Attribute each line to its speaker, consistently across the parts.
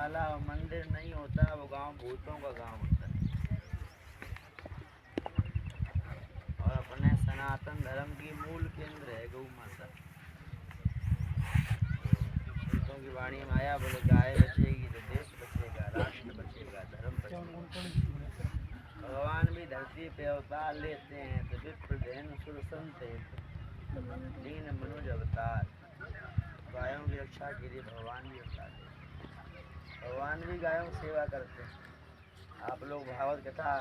Speaker 1: गौशाला और मंदिर नहीं होता, वो गांव भूतों का गांव होता है। और अपने सनातन धर्म की मूल केंद्र है गौ माता। संतों की वाणी में आया, बोले गाय बचेगी तो देश बचेगा, राष्ट्र बचेगा, धर्म बचेगा। भगवान भी धरती पे अवतार लेते हैं तो विप्रदेन सुर संत दीन मनुज अवतार। गायों की रक्षा के लिए भगवान भी अवतार लेते हैं। भगवान भी गायों की सेवा करते हैं। आप लोग भागवत कथा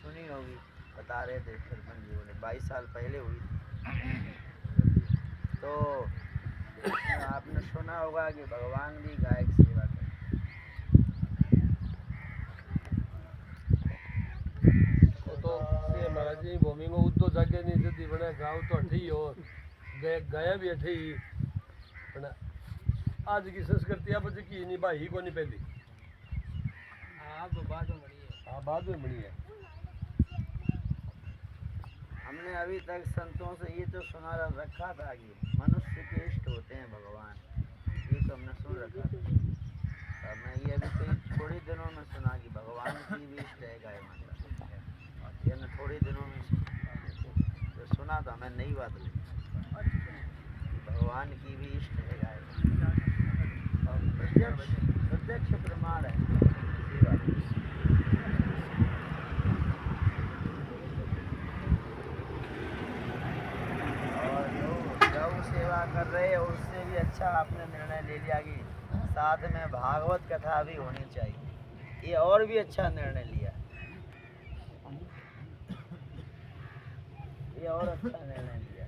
Speaker 1: सुनी होगी, बता रहे थे सरपंच जी बोले 22 साल पहले हुई थी। तो आपने सुना होगा कि भगवान भी गाय की सेवा करते
Speaker 2: तो महाराज जी भूमि में उद्दो जाके नहीं जदी बने गांव तो अठी और गाया भी अठी पण आज की संस्कृति अब की नहीं भाई को नहीं पहली बाद में बनी है।
Speaker 1: हमने अभी तक संतों से ये तो सुना रखा था कि मनुष्य के इष्ट होते हैं भगवान, ये तो हमने सुन रखा था। और मैं ये अभी कई थोड़े दिनों में सुना कि भगवान की भी इष्ट है गाय माता। ये मैं थोड़े दिनों में तो सुना था, मैं नई बात लगी। भगवान की भी इष्ट है गाय माता और प्रत्यक्ष प्रमाण है ये बात। सेवा कर रहे हो उससे भी अच्छा आपने निर्णय ले लिया कि साथ में भागवत कथा भी होनी चाहिए, ये और भी अच्छा निर्णय लिया, ये और अच्छा निर्णय लिया।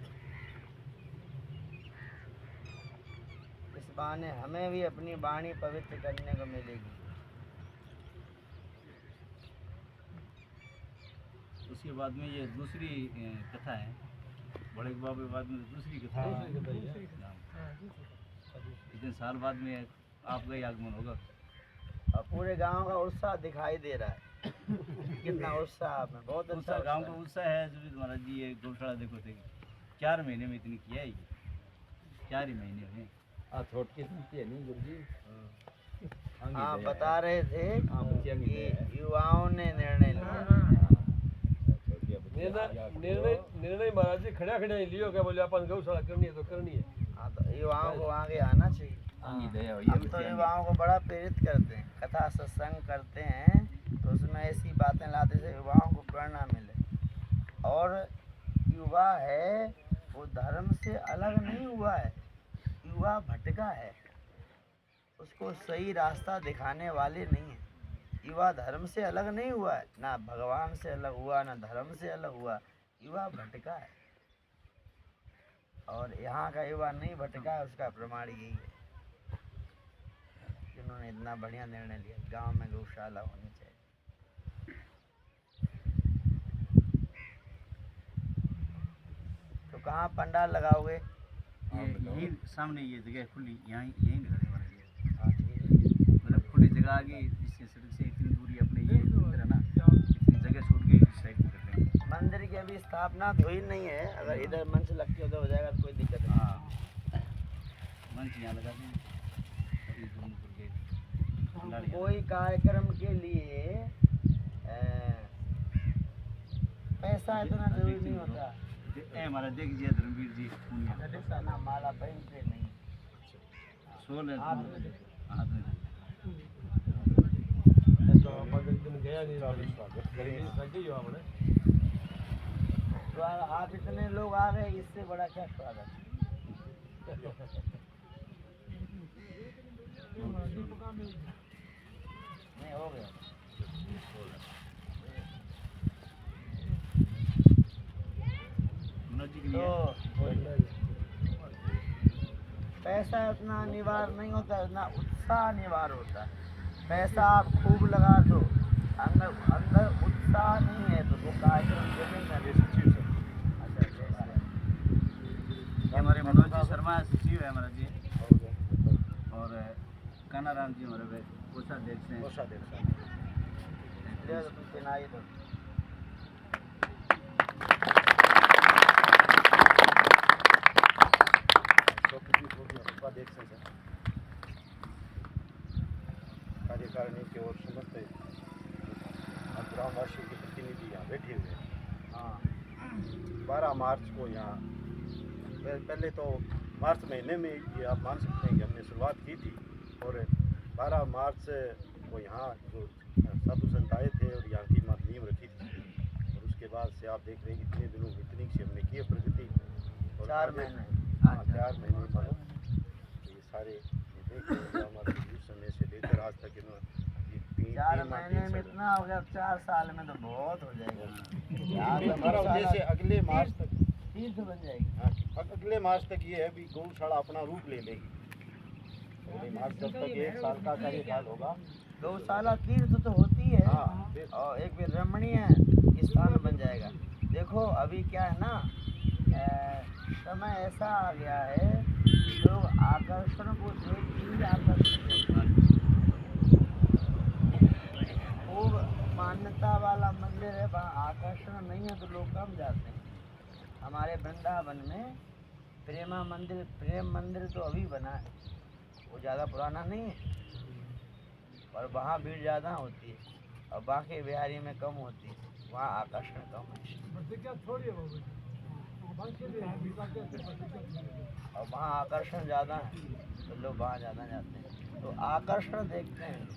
Speaker 1: इस बहाने हमें भी अपनी वाणी पवित्र करने को मिलेगी।
Speaker 3: उसके बाद में ये दूसरी कथा है, बड़े बाबा के बाद में दूसरी कथा है। इतने साल बाद में आपका ही आगमन होगा
Speaker 1: और पूरे गांव का उत्साह दिखाई दे रहा है। कितना उत्साह में, बहुत अच्छा
Speaker 3: गांव का उत्साह है। जो महाराज जी ये गौशाला देखो थे 4 महीने में इतनी किया है, 4 ही महीने में
Speaker 2: छोटकी सुनती है नहीं गुरुजी।
Speaker 1: हाँ बता रहे थे कि युवाओं ने निर्णय लिया।
Speaker 2: निर्णय महाराज जी खड़ा खड़ा ही लियो क्या बोले अपन गौशाला करनी है तो करनी है।
Speaker 1: हाँ तो युवाओं को आगे आना चाहिए। हम तो युवाओं को बड़ा प्रेरित करते हैं, कथा सत्संग करते हैं तो उसमें ऐसी बातें लाते से युवाओं को प्रेरणा मिले। और युवा है वो धर्म से अलग नहीं हुआ है, युवा भटका है, उसको सही रास्ता दिखाने वाले नहीं है। युवा धर्म से अलग नहीं हुआ है, ना भगवान से अलग हुआ, ना धर्म से अलग हुआ, युवा भटका है। और यहाँ का युवा नहीं भटका है, उसका प्रमाण यही है जिन्होंने इतना बढ़िया निर्णय लिया गांव में गौशाला होनी चाहिए। तो कहाँ पंडाल लगाओगे?
Speaker 3: ये सामने ये जगह खुली, यहीं लगाने वाले मतलब खुली जगह आ गई, इससे सड़क से इतनी दूरी अपने ये इधर ना इतनी जगह छूट गई, इस साइड में कर लेंगे।
Speaker 1: मंदिर की अभी स्थापना तो ही नहीं है, अगर इधर मंच लगती हो तो हो जाएगा, तो कोई दिक्कत नहीं।
Speaker 3: हाँ मंच यहाँ लगा देंगे।
Speaker 1: कोई कार्यक्रम के लिए पैसा इतना जरूरी नहीं होता।
Speaker 3: हमारा देखिए धर्मवीर जी
Speaker 1: ना माला बहन से नहीं,
Speaker 2: तो अपन एक दिन गया नहीं गरीबी हो हमने।
Speaker 1: तो आप इतने लोग आ गए, इससे बड़ा क्या स्वागत। नहीं हो गया तो पैसा उतना अनिवार्य नहीं होता, उतना उत्साह अनिवार्य होता है। पैसा आप खूब लगा दो, अंदर उत्साह नहीं है तो वो कार्यक्रम जमेगा।
Speaker 3: हमारे मनोज जी शर्मा सचिव है हमारा जी, और कानाराम जी हमारे कोषाध्यक्ष हैं।
Speaker 4: कार्यकारिणी के और समस्त ग्रामवासियों के प्रतिनिधि यहाँ बैठे हुए हैं।
Speaker 1: हाँ
Speaker 4: 12 मार्च को यहाँ पहले तो मार्च महीने में ये आप मान सकते हैं कि हमने शुरुआत की थी और 12 मार्च को यहाँ जो साधु संत आए थे और यहाँ की नींव रखी थी और उसके बाद से आप देख रहे हैं कि इतने दिनों इतनी से हमने की है प्रगति और
Speaker 1: 4
Speaker 4: आगे-
Speaker 1: महीने।
Speaker 4: हाँ 4 महीने मानो ये सारे देख रहे हैं हमारे उस समय से लेकर आज तक इन्होंने
Speaker 1: 4 महीने में इतना हो गया, 4 साल में तो बहुत हो जाएगा। यार
Speaker 4: हमारा उद्देश्य अगले मार्च तक
Speaker 1: तीर्थ बन जाएगी।
Speaker 4: हाँ, अगले मार्च तक ये है भी गौशाला अपना रूप ले लेगी। अगले मार्च तक 1 साल का कार्यकाल होगा।
Speaker 1: गौशाला तीर्थ तो होती है
Speaker 4: हाँ
Speaker 1: और एक भी रमणीय स्थान बन जाएगा। देखो अभी क्या है ना, समय ऐसा आ गया है लोग आकर्षण को देख के ही आकर्षित होते हैं। खूब मान्यता वाला मंदिर है, वहाँ आकर्षण नहीं है तो लोग कम जाते हैं। हमारे वृंदावन में प्रेम मंदिर तो अभी बना है, वो ज़्यादा पुराना नहीं है और वहाँ भीड़ ज़्यादा होती है और बाकी बिहारी में कम होती है, वहाँ आकर्षण कम है और वहाँ आकर्षण ज़्यादा है तो लोग वहाँ ज़्यादा जाते हैं, तो आकर्षण देखते हैं।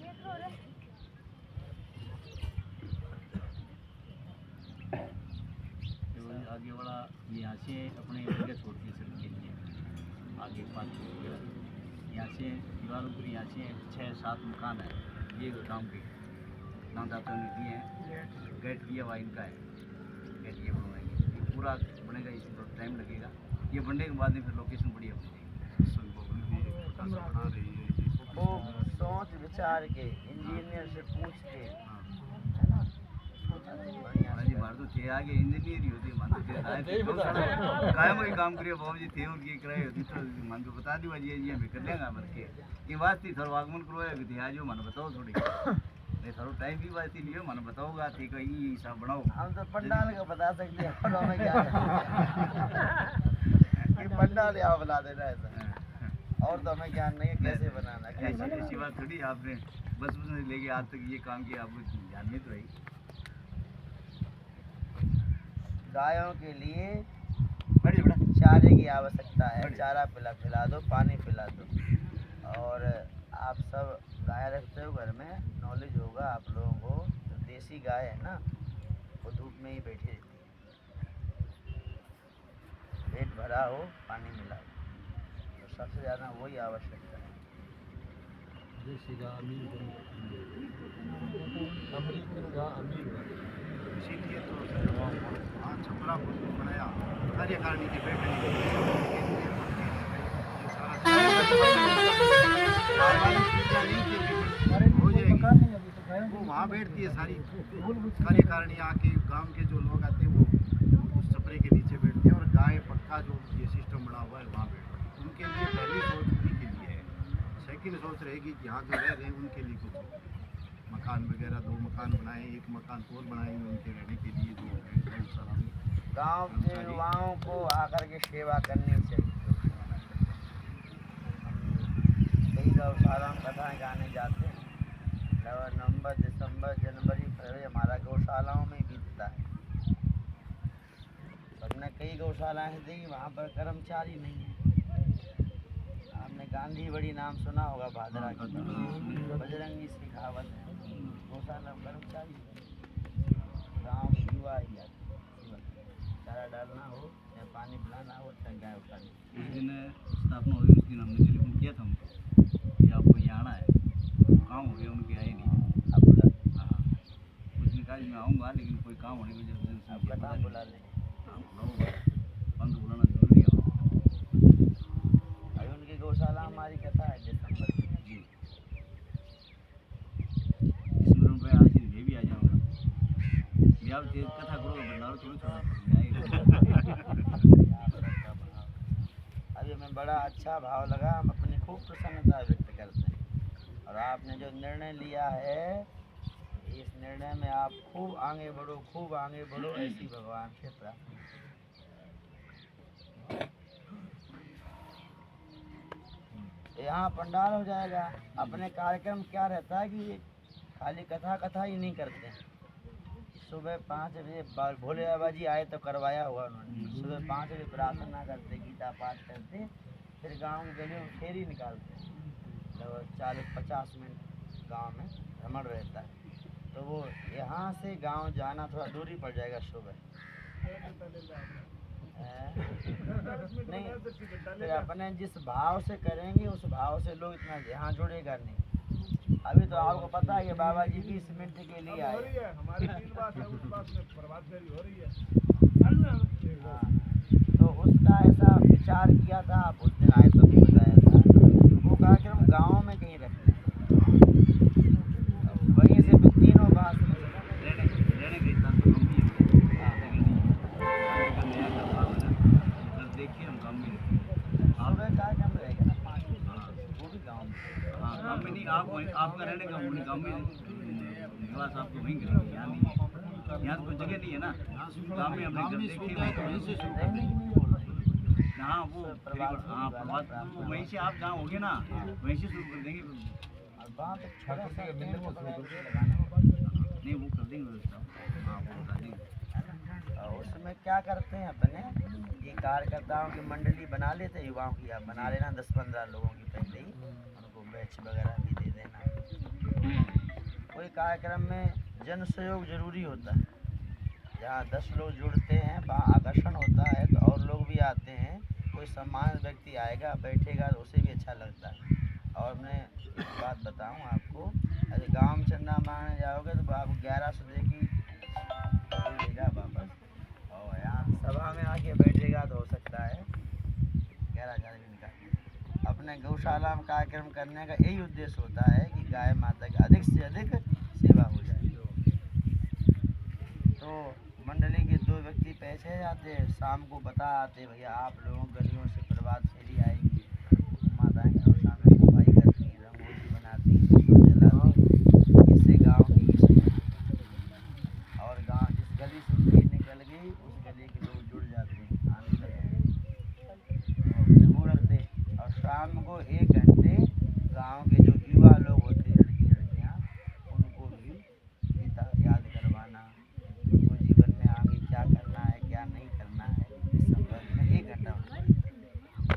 Speaker 3: तो आगे वाला ये यहाँ से अपने जगह छोड़ती है सड़क के लिए आगे 5 किलोमीटर यहाँ से दीवारों पर यहाँ से 6-7 मकान है ये गाँव के दाता ने दिए हैं। गेट दिया हुआ इनका है, गेट ये बनवाएंगे, ये पूरा बनेगा, इसमें थोड़ा टाइम लगेगा। ये बनने के बाद में फिर लोकेशन बढ़िया बन जाएगी।
Speaker 1: वो सोच विचार के इंजीनियर से पूछ के,
Speaker 3: हाँ
Speaker 1: है ना, बढ़िया
Speaker 3: जी बाहर तो थे आगे इंजीनियर ही होते मान तो थे कायम ही काम करिए बाबू जी थे उनकी कराई होती तो मान तो बता दी जी ये भी कर लेगा मत के ये बात थी थोड़ा आगमन करवाया भी थे आज मन बताओ थोड़ी नहीं थोड़ा टाइम भी बात लियो मन बताओगा ठीक है ये हिसाब बनाओ।
Speaker 1: हम तो पंडाल का बता सकते हैं और हमें क्या कि पंडाल यहाँ बना देना ऐसा, और तो हमें ज्ञान नहीं है कैसे बनाना है, कैसे
Speaker 3: ऐसी बात थोड़ी आपने बस लेके आज तक ये काम किया आपको ध्यान नहीं तो रही।
Speaker 1: गायों के लिए
Speaker 3: बढ़िया बड़ा
Speaker 1: चारे की आवश्यकता है, चारा पिला दो, पानी पिला दो। और आप सब गाय रखते हो घर में, नॉलेज होगा आप लोगों को, तो देसी गाय है ना वो धूप में ही बैठी रहती है, पेट भरा हो पानी मिला हो, तो सबसे ज़्यादा वही आवश्यकता है।
Speaker 2: देसी का अमीर अमेरिकन का अमीर
Speaker 4: इसीलिए तो आज छपरा बनाया कार्यकारिणी के बैठने हो जाएगी वो वहाँ बैठती है सारी कार्यकारिणी आके गांव के जो लोग आते हैं वो उस छपरे के नीचे बैठते हैं और गाय पक्का जो ये सिस्टम बना हुआ है वहाँ बैठते हैं। उनके लिए पहली सोच उन्हीं के लिए है, सेकंड सोच रहेगी कि यहाँ जो रह रहे हैं उनके लिए कुछ मकान वगैरह 2 मकान बनाए, 1 मकान और बनाएंगे उनके रहने के लिए जो है गौशाला में।
Speaker 1: गांव के युवाओं को आकर के सेवा करनी चाहिए। कई गौशाला में कथाएँ गाने जाते हैं, नवंबर दिसंबर जनवरी फरवरी हमारा गौशालाओं में बीतता है। हमने कई गौशालाएँ देखी वहाँ पर कर्मचारी नहीं है। आपने गांधी बड़ी नाम सुना होगा, भादरा की बजरंगी शेखावत है, गौशाला में कर्मचारी गाँव के युवा ही आते, चारा डालना हो या पानी पिलाना हो, गाय उठानी।
Speaker 3: जिस दिन स्थापना हुई उस दिन हमने टेलीफोन किया था उनको कि आपको यहाँ आना है, काम हो गया उनके आए नहीं।
Speaker 1: आप बुला
Speaker 3: हाँ उसने कहा मैं आऊँगा लेकिन कोई काम होने की वजह से
Speaker 1: आपका नाम बुला लें।
Speaker 3: बंद बुलाना जरूरी है।
Speaker 1: अभी उनकी गौशाला हमारी कथा है दिसंबर में।
Speaker 3: जी इसमें रुपये आज ही भी आ जाऊँगा भी आप कथा करोगे भंडार थोड़ी छोड़ा
Speaker 1: अभी हमें बड़ा अच्छा भाव लगा, हम अपनी खूब प्रसन्नता व्यक्त करते हैं और आपने जो निर्णय लिया है इस निर्णय में आप खूब आगे बढ़ो, ऐसी भगवान से प्रार्थना। यहाँ पंडाल हो जाएगा। अपने कार्यक्रम क्या रहता है कि खाली कथा ही नहीं करते हैं। सुबह 5 बजे भोले बाबा जी आए तो करवाया हुआ उन्होंने। सुबह 5 बजे प्रार्थना करते, गीता पाठ करते, फिर गांव की गलियों में फेरी निकालते। लगभग 40-50 मिनट गांव में भ्रमण रहता है। तो वो यहाँ से गांव जाना थोड़ा दूरी पड़ जाएगा सुबह। नहीं, फिर अपने जिस भाव से करेंगे उस भाव से लोग इतना यहाँ जुड़ेगा नहीं। अभी तो आपको पता है कि बाबा जी 20 मिनट के लिए आए।
Speaker 5: हमारी 3 बात है, उस बात में प्रभात फेरी हो रही है।
Speaker 1: हाँ, तो उसका ऐसा विचार किया था, आप उस दिन आए तो भी बताया था। वो कार्यक्रम गाँव में कहीं रखते हैं, वहीं से फिर तीनों बात
Speaker 3: रहने के स्थान तो कम ही देखिए हम काम में
Speaker 1: सुबह कार्यक्रम रहेगा ना 5 बजे, वो भी गाँव में।
Speaker 3: हाँ गाँव में नहीं, आपका रहने का गाँव में निवास आपको वहीं करेंगे, यहाँ नहीं है। यहाँ तो कोई जगह नहीं है ना, गाँव में हमने घर देखे हाँ वो हाँ प्रभात वहीं से आप जहाँ होगे ना वहीं से शुरू कर देंगे।
Speaker 1: वहाँ पे छोटा सा टेंट
Speaker 3: नहीं वो कर देंगे व्यवस्था, हाँ वो बता देंगे।
Speaker 1: और उसमें क्या करते हैं अपने ये कार्यकर्ताओं की मंडली बना लेते हैं, युवाओं की। आप बना लेना 10-15 लोगों की पहले ही, उनको बैच वगैरह भी दे देना। कोई कार्यक्रम में जन सहयोग जरूरी होता है। जहाँ 10 लोग जुड़ते हैं वहाँ आकर्षण होता है, तो और लोग भी आते हैं। कोई सम्मानित व्यक्ति आएगा बैठेगा तो उसे भी अच्छा लगता है। और मैं एक बात बताऊँ आपको, अरे गाँव में चंदा मांगने जाओगे तो आप 1100 देगी देगा वापस, और यहाँ सभा में आके बैठेगा तो हो सकता है 11,000 भी निकाल। अपने गौशाला में कार्यक्रम करने का यही उद्देश्य होता है कि गाय माता की अधिक से अधिक सेवा हो जाए। तो मंडली के 2 व्यक्ति पीछे जाते, शाम को बता आते, भैया आप लोगों गलियों से प्रभात फेरी आएगी, माताएं गौशाला में सफाई करती, रंगोली बनाती, जलाती, इससे गाँव की और गाँव जिस गली से फेरी निकल गई उस गली के लोग जुड़ जाते हैं, आने लगते हैं, वो रखते। और शाम को 1 घंटे गाँव के जो युवा लोग होते हैं, लड़की लड़कियाँ, उनको भी गीता याद करवाना, उनको जीवन में आगे क्या करना है क्या नहीं करना है इस संदर्भ में 1 घंटा होता है।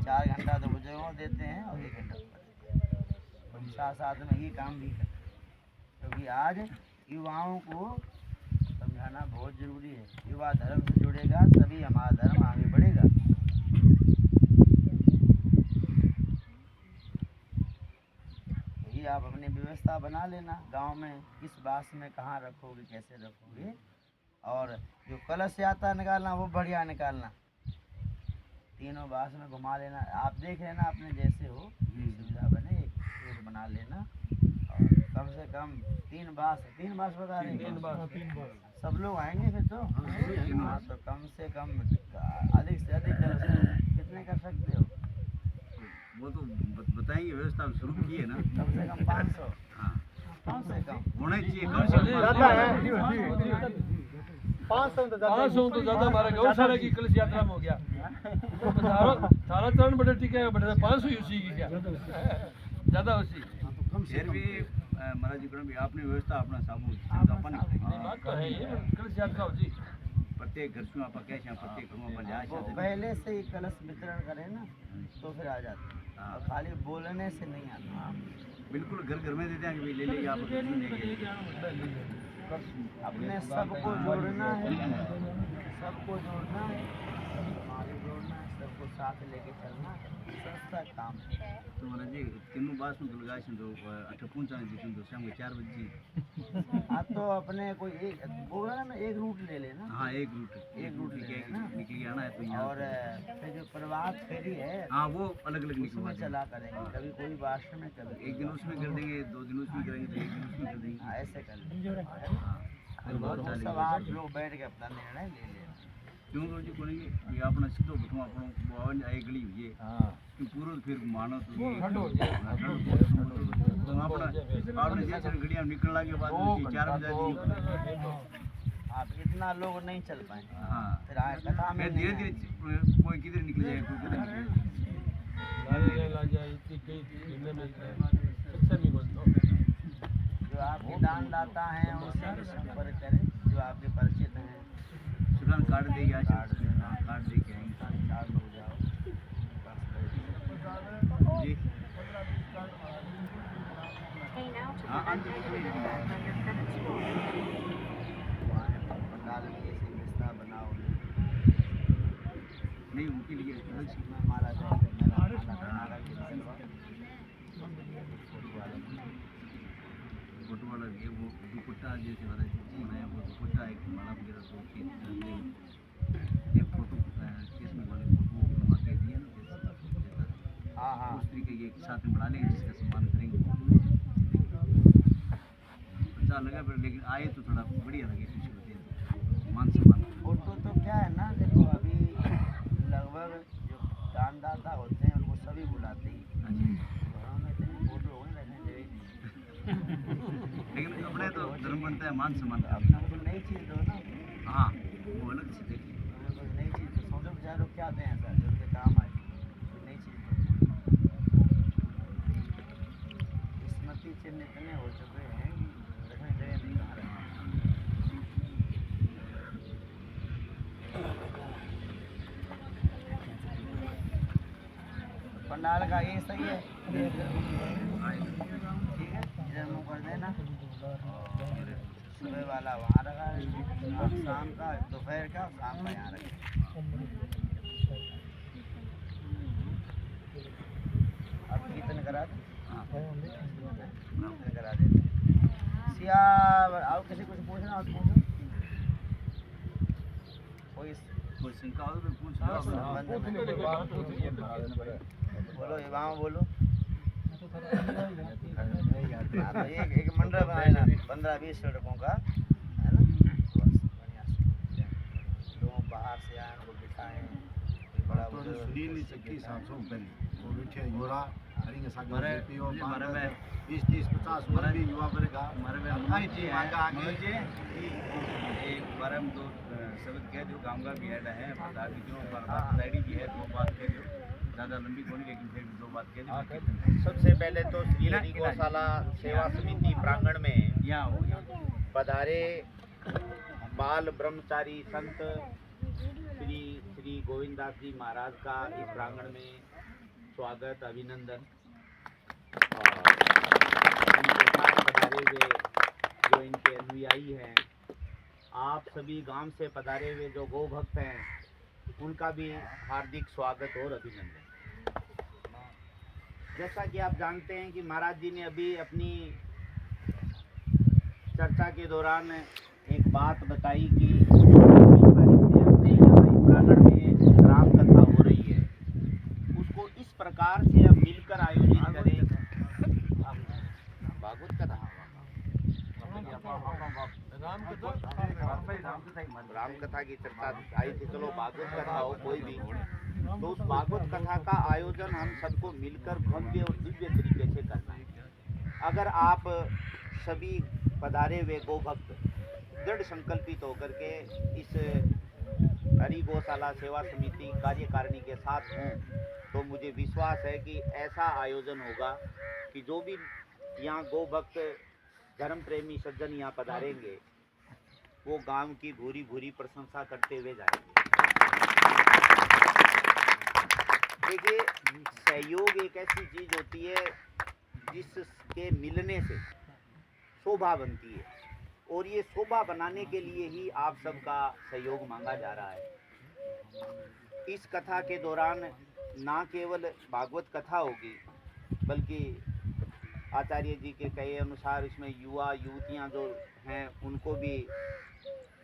Speaker 1: 4 घंटा तो बुजुर्गों देते हैं और 1 घंटा साथ में ये काम भी करते हैं। क्योंकि आज युवाओं को समझाना बहुत ज़रूरी है। युवा धर्म से जुड़ेगा तभी हमारा धर्म आगे बढ़ेगा। यही आप अपनी व्यवस्था बना लेना, गांव में किस बास में कहाँ रखोगे, कैसे रखोगे। और जो कलश यात्रा निकालना वो बढ़िया निकालना, तीनों बास में घुमा लेना। आप देख लेना अपने जैसे हो सुविधा बने, एक बना लेना। और कम से कम 3 बास बता रहे हैं,
Speaker 2: 3 बार
Speaker 1: सब लोग आएंगे फिर तो। हाँ तो कम से कम अधिक से अधिक कितने कर सकते हो?
Speaker 3: वो तो बताएंगे, व्यवस्था शुरू की है ना।
Speaker 1: कम से कम 500,
Speaker 3: हाँ
Speaker 1: कम से कम
Speaker 3: होना ही चाहिए, कम से कम
Speaker 2: 500 तो ज़्यादा हमारा गौशाला की कलश यात्रा में हो गया। थारा चरण बड़े ठीक है, बड़े 500 ही उसी की क्या ज़्यादा उसी
Speaker 3: फिर भी महाराज जी भी आपने व्यवस्था अपना सामू अपन
Speaker 2: बात तो है ये कलश यात्रा होती
Speaker 3: प्रत्येक घर से आप कैसे प्रत्येक घरों पर जा
Speaker 1: वो पहले से ही कलश वितरण करें ना तो फिर आ जाते हैं, और खाली बोलने से नहीं आता।
Speaker 3: बिल्कुल घर घर में देते हैं कि भाई ले लीजिए आप
Speaker 1: अपने सबको जोड़ना है, सबको जोड़ना है, सबको साथ लेके चलना है, संस्था काम है।
Speaker 3: तो महाराज जी तीनों बास में दुर्गाशन तो 8 पहुँचाने जी तो शाम को 4 बजे।
Speaker 1: हाँ तो अपने कोई एक बोला ना, एक रूट ले लेना।
Speaker 3: हाँ एक रूट
Speaker 1: लेना
Speaker 3: निकल के आना है तो यहाँ।
Speaker 1: और फिर जो प्रभात फेरी है
Speaker 3: हाँ वो अलग अलग निकलवा
Speaker 1: उसमें
Speaker 3: देंगे।
Speaker 1: चला करेंगे, कभी कोई भाषण में, कभी
Speaker 3: एक दिन उसमें कर देंगे, 2 दिन उसमें करेंगे, तो 1 दिन उसमें कर देंगे।
Speaker 1: हाँ, ऐसे कर लेंगे।
Speaker 3: फिर बहुत
Speaker 1: वो
Speaker 3: सारे
Speaker 1: सब आप लोग बैठ के अपना निर्णय ले लेना।
Speaker 3: क्यों रोज जी कोई ये अपना सीधो बठवा अपनो आवन आए गली हुई
Speaker 2: हाँ
Speaker 3: कि पूरा फिर मानो तो
Speaker 2: ठंड हो जाए
Speaker 3: तो अपना आपने जैसे गड़िया निकल लागे बाद में 4 बजे
Speaker 1: आप इतना लोग नहीं चल पाए।
Speaker 3: हाँ
Speaker 1: फिर आए कथा में
Speaker 3: फिर धीरे धीरे कोई किधर निकल जाए, कोई किधर निकल जाए।
Speaker 2: हमारे लग जाए इतनी कई महीने में सत्संग बनता
Speaker 1: जो आपके दानदाता हैं उनसे भी संपर्क करें, जो आपके परिचित हैं।
Speaker 3: सुरन कार्ड दे गया
Speaker 1: कार्ड देना,
Speaker 3: कार्ड दे के आएंगे
Speaker 1: 4 लोग जाओ।
Speaker 3: जी हाँ
Speaker 1: पंडाल में ऐसे व्यवस्था बनाओ,
Speaker 3: नहीं उनके लिए अलग से
Speaker 1: इसमें हमारा जो है खाना के
Speaker 3: फोटो वाला भी है, वो दुपट्टा जैसे वाला बनाया वो दुपट्टा एक माला वगैरह तो एक फोटो केस में वाले फोटो बनवा के दिए ना
Speaker 1: हाँ हाँ
Speaker 3: उस तरीके के एक साथ में बना लेंगे जिसका सम्मान करेंगे। अच्छा लगा पर लेकिन आए तो थोड़ा बढ़िया लगे खुशी होती है मान सम्मान।
Speaker 1: फोटो तो क्या है ना, देखो अभी लगभग जो दानदाता होते हैं उनको सभी बुलाते ही,
Speaker 3: हाँ जी
Speaker 1: घरों में इतनी फोटो होने रखने चाहिए।
Speaker 3: लेकिन अपने तो धर्म बनता है मान सम्मान का।
Speaker 1: अपना कुछ नई चीज़ दो ना,
Speaker 3: हाँ वो अलग से देखिए
Speaker 1: हमें कुछ नई चीज़ तो सोचो बेचारे लोग क्या दें सर जो उनके काम आए, कोई नई चीज़ दो। स्मृति चिन्ह इतने हो चुके हैं कि रखने जगह नहीं कहाँ रखना। पंडाल का ये सही है, ठीक है, इधर मुँह कर देना। सुबह वाला वहाँ रखा है, और शाम का दोपहर का और शाम का यहाँ रखा। आप कीर्तन करा दो, कीर्तन करा देते। सिया और किसी कुछ पूछना हो तो पूछो, कोई
Speaker 3: कोई शंका हो तो पूछ लो।
Speaker 1: संबंध में बोलो, युवाओं बोलो। हाँ, तो एक मंडल बनाना 15-20 लड़कों का, है ना, बस बढ़िया से लोग बाहर से आए उनको बिठाएं, कोई बड़ा
Speaker 4: तो
Speaker 1: बुजुर्ग
Speaker 4: सुनील
Speaker 1: कुर्सी
Speaker 4: चक्की
Speaker 1: पे
Speaker 4: 700 पहले वो बैठे युवा हरिंग सागर
Speaker 3: हमारे
Speaker 4: बेटी और
Speaker 3: हमारे में
Speaker 4: 20 30 50 और भी युवा बनेगा
Speaker 3: हमारे में
Speaker 4: आई थी मांगा आगे
Speaker 3: एक बार हम तो शब्द कह दो गाँव का भी हेड है बता भी दो डायरी भी है दो बात कह दो ज़्यादा लंबी कोई लेकिन फिर भी दो बात कह दो।
Speaker 6: सबसे पहले तो श्री हरि गौशाला सेवा समिति प्रांगण में
Speaker 3: यहाँ हो
Speaker 6: पधारे बाल ब्रह्मचारी संत श्री श्री गोविंदास जी महाराज का इस प्रांगण में स्वागत अभिनंदन। और इनके साथ पधारे हुए जो इनके अनुयायी हैं, आप सभी गांव से पधारे हुए जो गौ भक्त हैं उनका भी हार्दिक स्वागत और अभिनंदन। जैसा कि आप जानते हैं कि महाराज जी ने अभी अपनी चर्चा के दौरान एक बात बताई कि 20 तारीख से अपने यहाँ इस प्रांगण में राम कथा हो रही है, उसको इस प्रकार से अब मिलकर आयोजित करें। भागवत कथा राम कथा की चर्चा आई थी, चलो भागवत कथा हो कोई भी, तो उस भागवत कथा का आयोजन हम सबको मिलकर भव्य और दिव्य तरीके से करना है। अगर आप सभी पधारे हुए गो भक्त दृढ़ संकल्पित होकर के इस हरि गौशाला सेवा समिति कार्यकारिणी के साथ हों तो मुझे विश्वास है कि ऐसा आयोजन होगा कि जो भी यहाँ गो भक्त धर्म प्रेमी सज्जन यहाँ पधारेंगे वो गांव की भूरी भूरी प्रशंसा करते हुए जाएंगे। देखिए, सहयोग एक ऐसी चीज होती है जिसके मिलने से शोभा बनती है, और ये शोभा बनाने के लिए ही आप सबका सहयोग मांगा जा रहा है। इस कथा के दौरान ना केवल भागवत कथा होगी बल्कि आचार्य जी के कहे अनुसार इसमें युवा युवतियां जो हैं उनको भी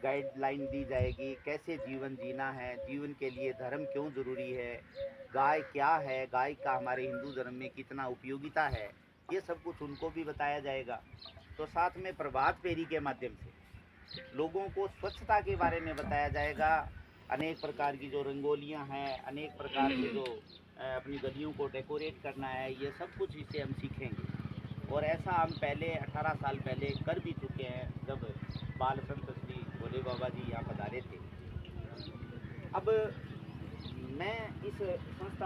Speaker 6: गाइडलाइन दी जाएगी, कैसे जीवन जीना है, जीवन के लिए धर्म क्यों ज़रूरी है, गाय क्या है, गाय का हमारे हिंदू धर्म में कितना उपयोगिता है, ये सब कुछ उनको भी बताया जाएगा। तो साथ में प्रभात फेरी के माध्यम से लोगों को स्वच्छता के बारे में बताया जाएगा। अनेक प्रकार की जो रंगोलियां हैं, अनेक प्रकार के जो अपनी गलियों को डेकोरेट करना है, ये सब कुछ इससे हम सीखेंगे। और ऐसा हम पहले 18 साल पहले कर भी चुके हैं जब बाल संत श्री भोले बाबा जी यहाँ पधारे थे। अब मैं इस संस्था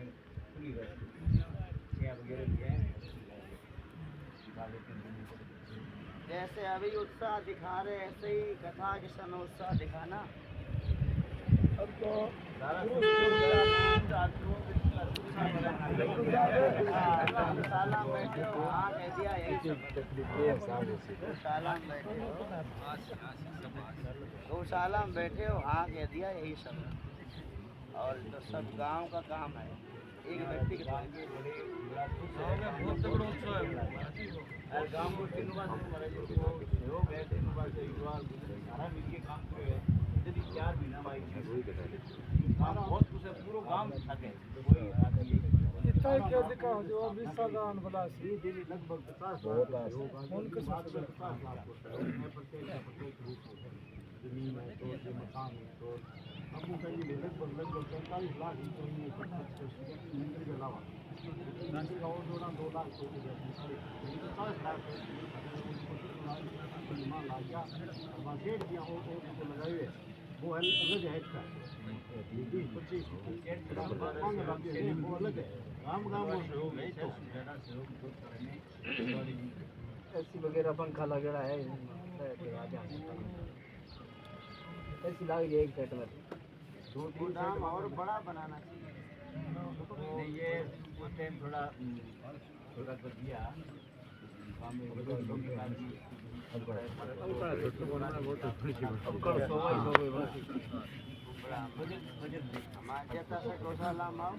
Speaker 1: जैसे अभी उत्साह दिखा रहे ऐसे ही कथा के समय उत्साह दिखाना। गौशाला में बैठे हो, हाँ कह दिया यही सब। गौशाला में बैठे हो, गौशाला में बैठे हो, हाँ कह दिया यही सब। और तो सब गांव का काम है, एक व्यक्ति के
Speaker 2: गाँव में बहुत तगड़ा उत्सव है
Speaker 3: गाँव को तीन बार सहयोग है, तीन बार से युवा सारा मिलके काम करे है। यदि 4 महीना भाई काम बहुत कुछ है, पूरा गाँव थके कोई आदमी
Speaker 5: इतना क्या दिखा जो अब इस साल बला सी
Speaker 4: लगभग 50 लाख
Speaker 5: उनके साथ
Speaker 4: 50 लाख प्रत्येक रूप में जमीन है तो ये मकान है तो अब वो कहेंगे लगभग 45 लाख ही चाहिए मंदिर के अलावा मंदिर का और जोड़ा 2 लाख तो 50 लाख मान ला गया वहाँ गेट दिया वो लगाए हुए वो अलग है इसका 20-25 वो अलग है गाँव गाँव वो सहयोग है तो
Speaker 5: ऐसी वगैरह पंखा लगेगा है ऐसी लगेगी एक सेट में
Speaker 1: गोदाम और बड़ा बनाना चाहिए।
Speaker 3: नहीं ये उस टाइम थोड़ा छोटा कर दिया गाँव में
Speaker 1: हमारे जैसा से गौशाला में आओ